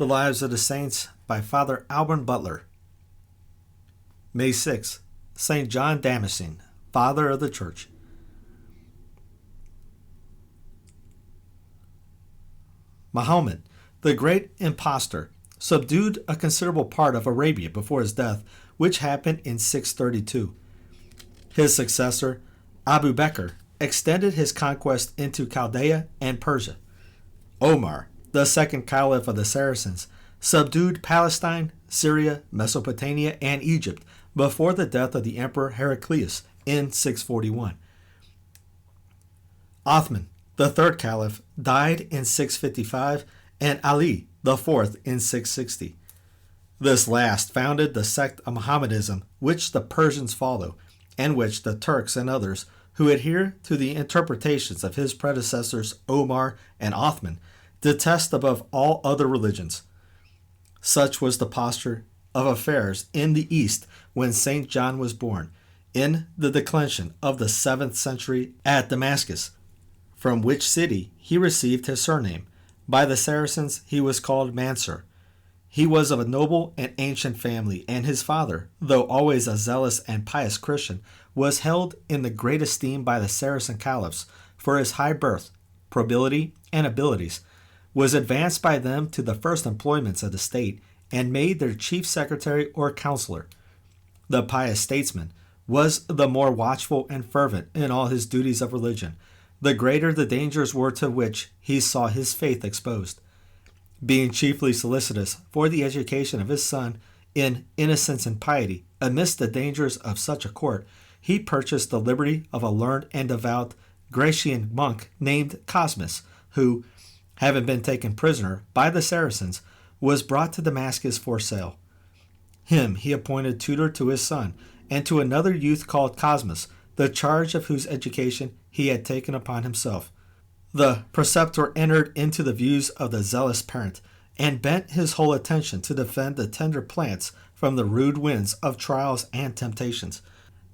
The Lives of the Saints by Father Alban Butler. May 6. St. John Damascene, Father of the Church. Muhammad, the great impostor, subdued a considerable part of Arabia before his death, which happened in 632. His successor, Abu Bakr, extended his conquest into Chaldea and Persia. Omar, the second caliph of the Saracens, subdued Palestine, Syria, Mesopotamia, and Egypt before the death of the Emperor Heraclius in 641. Othman, the third caliph, died in 655, and Ali, the fourth, in 660. This last founded the sect of Mohammedanism, which the Persians follow, and which the Turks and others who adhere to the interpretations of his predecessors Omar and Othman detest above all other religions. Such was the posture of affairs in the East when St. John was born, in the declension of the 7th century at Damascus, from which city he received his surname. By the Saracens he was called Mansur. He was of a noble and ancient family, and his father, though always a zealous and pious Christian, was held in the great esteem by the Saracen caliphs for his high birth, probity, and abilities, was advanced by them to the first employments of the state, and made their chief secretary or counselor. The pious statesman was the more watchful and fervent in all his duties of religion, the greater the dangers were to which he saw his faith exposed. Being chiefly solicitous for the education of his son in innocence and piety amidst the dangers of such a court, he purchased the liberty of a learned and devout Grecian monk named Cosmas, who, having been taken prisoner by the Saracens, was brought to Damascus for sale. Him he appointed tutor to his son, and to another youth called Cosmas, the charge of whose education he had taken upon himself. The preceptor entered into the views of the zealous parent, and bent his whole attention to defend the tender plants from the rude winds of trials and temptations.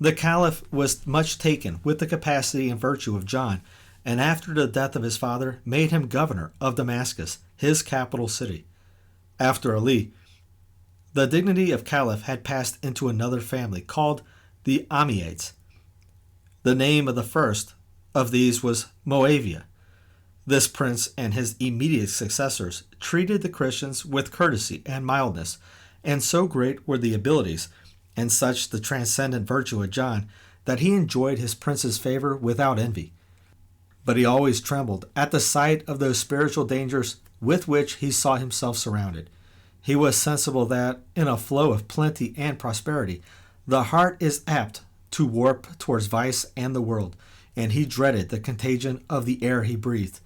The caliph was much taken with the capacity and virtue of John, and after the death of his father made him governor of Damascus, his capital city. After Ali, the dignity of caliph had passed into another family called the Umayyads. The name of the first of these was Moawiah. This prince and his immediate successors treated the Christians with courtesy and mildness, and so great were the abilities, and such the transcendent virtue of John, that he enjoyed his prince's favor without envy. But he always trembled at the sight of those spiritual dangers with which he saw himself surrounded. He was sensible that, in a flow of plenty and prosperity, the heart is apt to warp towards vice and the world, and he dreaded the contagion of the air he breathed.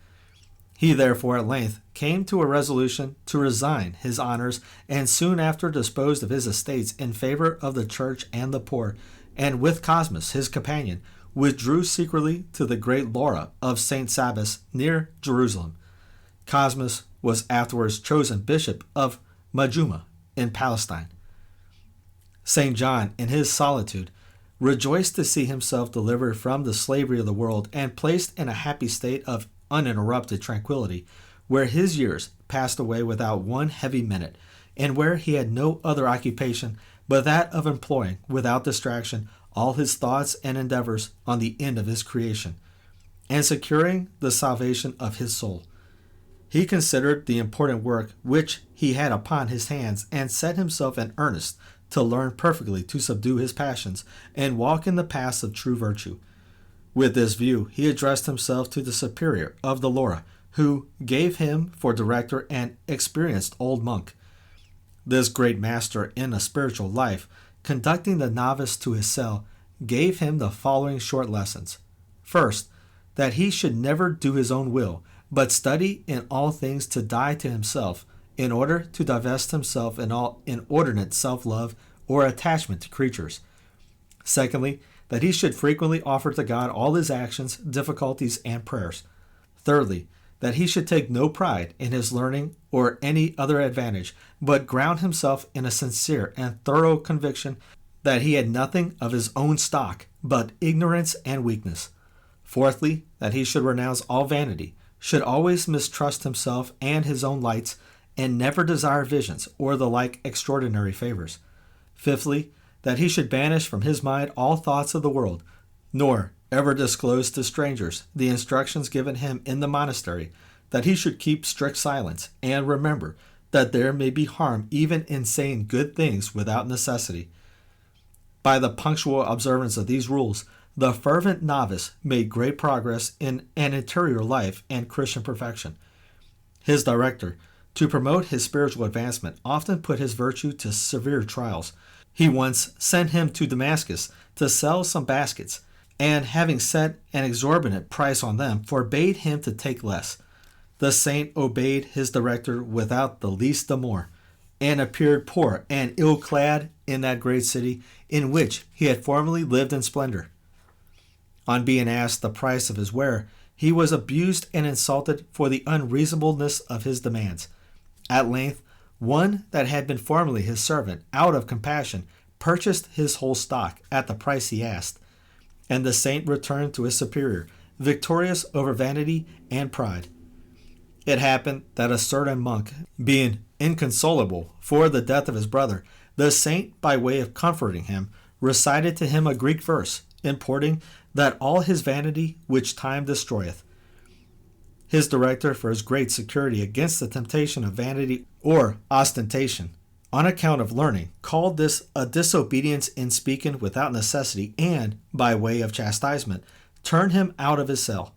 He therefore at length came to a resolution to resign his honors, and soon after disposed of his estates in favor of the church and the poor, and with Cosmas, his companion, withdrew secretly to the great Laura of St. Sabas near Jerusalem. Cosmas was afterwards chosen bishop of Majuma in Palestine. St. John, in his solitude, rejoiced to see himself delivered from the slavery of the world and placed in a happy state of uninterrupted tranquility, where his years passed away without one heavy minute, and where he had no other occupation but that of employing, without distraction, all his thoughts and endeavors on the end of his creation, and securing the salvation of his soul. He considered the important work which he had upon his hands, and set himself in earnest to learn perfectly to subdue his passions, and walk in the paths of true virtue. With this view, he addressed himself to the superior of the Laura, who gave him for director an experienced old monk. This great master in a spiritual life, conducting the novice to his cell, gave him the following short lessons. First, that he should never do his own will, but study in all things to die to himself, in order to divest himself in all inordinate self-love or attachment to creatures. Secondly, that he should frequently offer to God all his actions, difficulties, and prayers. Thirdly, that he should take no pride in his learning or any other advantage, but ground himself in a sincere and thorough conviction that he had nothing of his own stock but ignorance and weakness. Fourthly, that he should renounce all vanity, should always mistrust himself and his own lights, and never desire visions or the like extraordinary favors. Fifthly, that he should banish from his mind all thoughts of the world, nor ever disclose to strangers the instructions given him in the monastery, that he should keep strict silence, and remember that there may be harm even in saying good things without necessity. By the punctual observance of these rules, the fervent novice made great progress in an interior life and Christian perfection. His director, to promote his spiritual advancement, often put his virtue to severe trials. He once sent him to Damascus to sell some baskets, and having set an exorbitant price on them, forbade him to take less. The saint obeyed his director without the least demur, and appeared poor and ill-clad in that great city in which he had formerly lived in splendor. On being asked the price of his ware, he was abused and insulted for the unreasonableness of his demands. At length, one that had been formerly his servant, out of compassion, purchased his whole stock at the price he asked, and the saint returned to his superior, victorious over vanity and pride. It happened that a certain monk, being inconsolable for the death of his brother, the saint, by way of comforting him, recited to him a Greek verse, importing that all his vanity which time destroyeth. His director, for his great security against the temptation of vanity or ostentation, on account of learning, called this a disobedience in speaking without necessity, and, by way of chastisement, turned him out of his cell.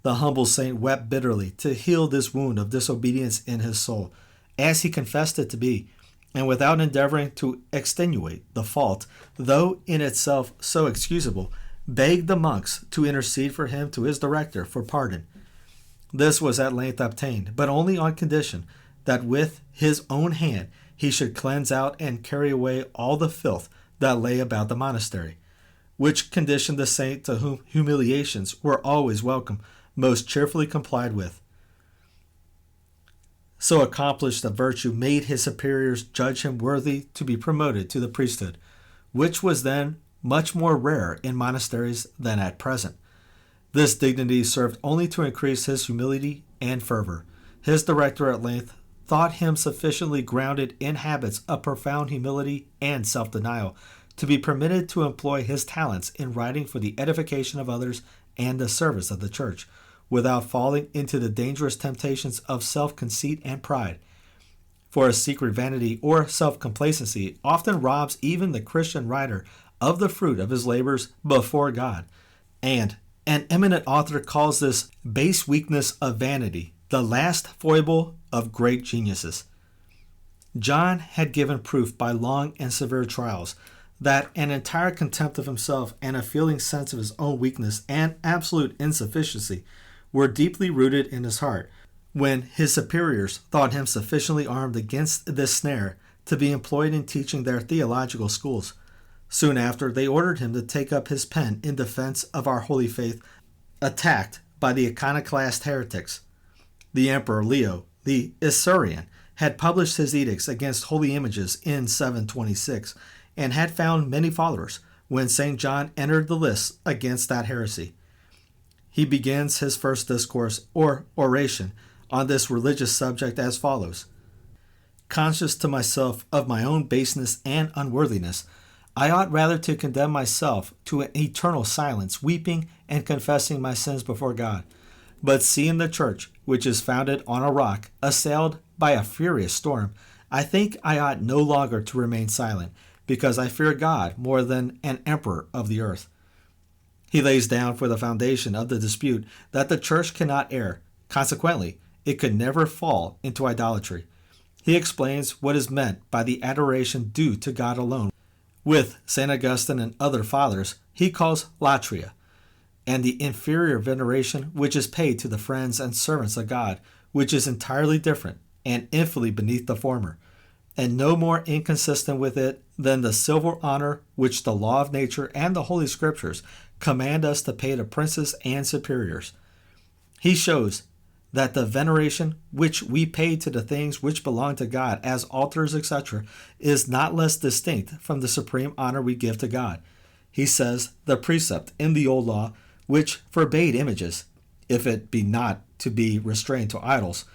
The humble saint wept bitterly to heal this wound of disobedience in his soul, as he confessed it to be, and without endeavoring to extenuate the fault, though in itself so excusable, begged the monks to intercede for him to his director for pardon. This was at length obtained, but only on condition that with his own hand he should cleanse out and carry away all the filth that lay about the monastery, which condition the saint, to whom humiliations were always welcome, most cheerfully complied with. So accomplished a virtue made his superiors judge him worthy to be promoted to the priesthood, which was then much more rare in monasteries than at present. This dignity served only to increase his humility and fervor. His director at length thought him sufficiently grounded in habits of profound humility and self-denial to be permitted to employ his talents in writing for the edification of others and the service of the church, without falling into the dangerous temptations of self-conceit and pride. For a secret vanity or self-complacency often robs even the Christian writer of the fruit of his labors before God, and an eminent author calls this base weakness of vanity the last foible of great geniuses. John had given proof by long and severe trials that an entire contempt of himself and a feeling sense of his own weakness and absolute insufficiency were deeply rooted in his heart, when his superiors thought him sufficiently armed against this snare to be employed in teaching their theological schools. Soon after, they ordered him to take up his pen in defense of our holy faith, attacked by the Iconoclast heretics. The Emperor Leo, the Saracen, had published his edicts against holy images in 726, and had found many followers when St. John entered the lists against that heresy. He begins his first discourse, or oration, on this religious subject as follows: Conscious to myself of my own baseness and unworthiness, I ought rather to condemn myself to an eternal silence, weeping and confessing my sins before God. But seeing the church, which is founded on a rock, assailed by a furious storm, I think I ought no longer to remain silent, because I fear God more than an emperor of the earth. He lays down for the foundation of the dispute that the church cannot err. Consequently, it could never fall into idolatry. He explains what is meant by the adoration due to God alone. With St. Augustine and other fathers, he calls latria, and the inferior veneration which is paid to the friends and servants of God, which is entirely different and infinitely beneath the former, and no more inconsistent with it than the civil honor which the law of nature and the Holy Scriptures command us to pay to princes and superiors. He shows that the veneration which we pay to the things which belong to God as altars, etc., is not less distinct from the supreme honor we give to God. He says the precept in the old law which forbade images, if it be not to be restrained to idols,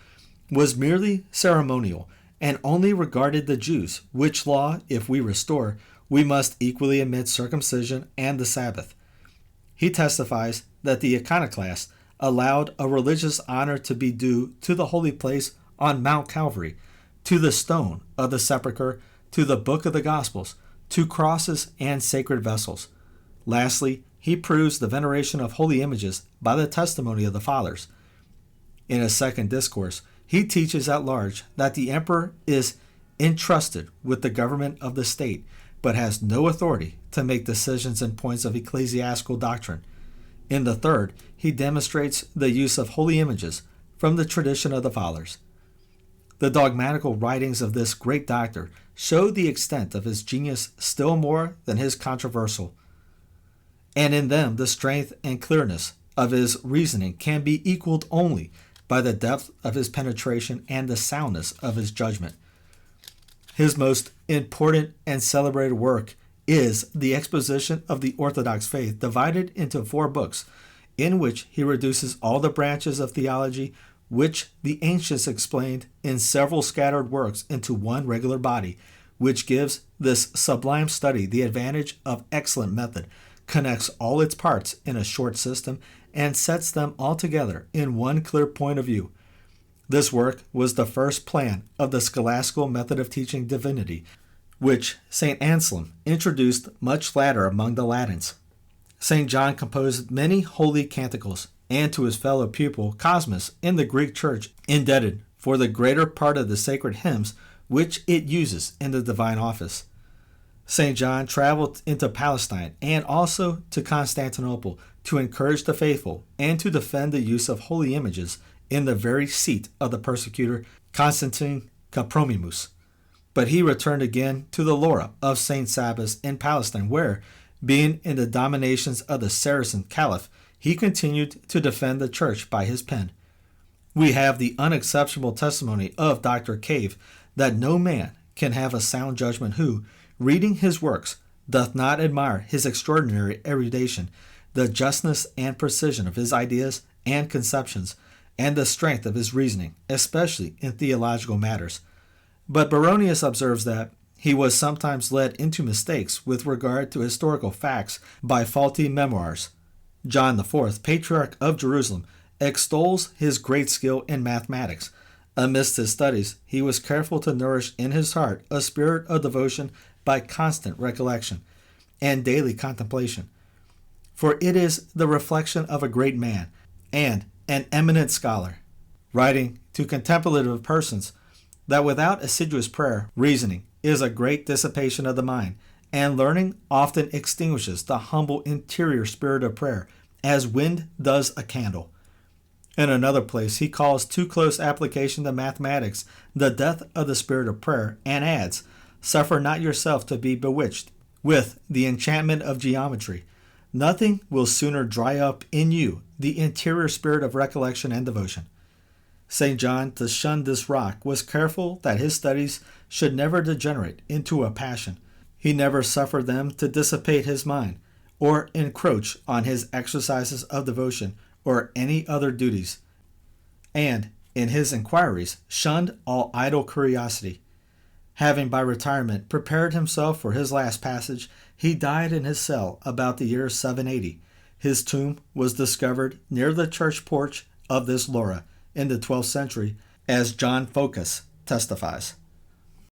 was merely ceremonial and only regarded the Jews, which law, if we restore, we must equally admit circumcision and the Sabbath. He testifies that the Iconoclasts allowed a religious honor to be due to the holy place on Mount Calvary, to the stone of the sepulchre, to the book of the Gospels, to crosses and sacred vessels. Lastly, he proves the veneration of holy images by the testimony of the Fathers. In his second discourse, he teaches at large that the emperor is entrusted with the government of the state, but has no authority to make decisions in points of ecclesiastical doctrine. In the third, he demonstrates the use of holy images from the tradition of the Fathers. The dogmatical writings of this great doctor show the extent of his genius still more than his controversial, and in them the strength and clearness of his reasoning can be equaled only by the depth of his penetration and the soundness of his judgment. His most important and celebrated work is the Exposition of the Orthodox faith, divided into 4 books, in which he reduces all the branches of theology which the ancients explained in several scattered works into one regular body, which gives this sublime study the advantage of excellent method, connects all its parts in a short system, and sets them all together in one clear point of view. This work was the first plan of the scholastical method of teaching divinity, which St. Anselm introduced much later among the Latins. St. John composed many holy canticles, and to his fellow pupil Cosmas in the Greek Church indebted for the greater part of the sacred hymns which it uses in the divine office. St. John traveled into Palestine and also to Constantinople to encourage the faithful and to defend the use of holy images in the very seat of the persecutor Constantine Copronymus. But he returned again to the Laura of St. Sabas in Palestine, where, being in the dominations of the Saracen caliph, he continued to defend the church by his pen. We have the unexceptionable testimony of Dr. Cave that no man can have a sound judgment who, reading his works, doth not admire his extraordinary erudition, the justness and precision of his ideas and conceptions, and the strength of his reasoning, especially in theological matters. But Baronius observes that he was sometimes led into mistakes with regard to historical facts by faulty memoirs. John IV, Patriarch of Jerusalem, extols his great skill in mathematics. Amidst his studies, he was careful to nourish in his heart a spirit of devotion by constant recollection and daily contemplation. For it is the reflection of a great man and an eminent scholar, writing to contemplative persons, that without assiduous prayer, reasoning is a great dissipation of the mind, and learning often extinguishes the humble interior spirit of prayer, as wind does a candle. In another place, he calls too close application to mathematics the death of the spirit of prayer, and adds, "Suffer not yourself to be bewitched with the enchantment of geometry. Nothing will sooner dry up in you the interior spirit of recollection and devotion." St. John, to shun this rock, was careful that his studies should never degenerate into a passion. He never suffered them to dissipate his mind, or encroach on his exercises of devotion, or any other duties, and, in his inquiries, shunned all idle curiosity. Having by retirement prepared himself for his last passage, he died in his cell about the year 780. His tomb was discovered near the church porch of this Laura in the 12th century, as John Phocas testifies.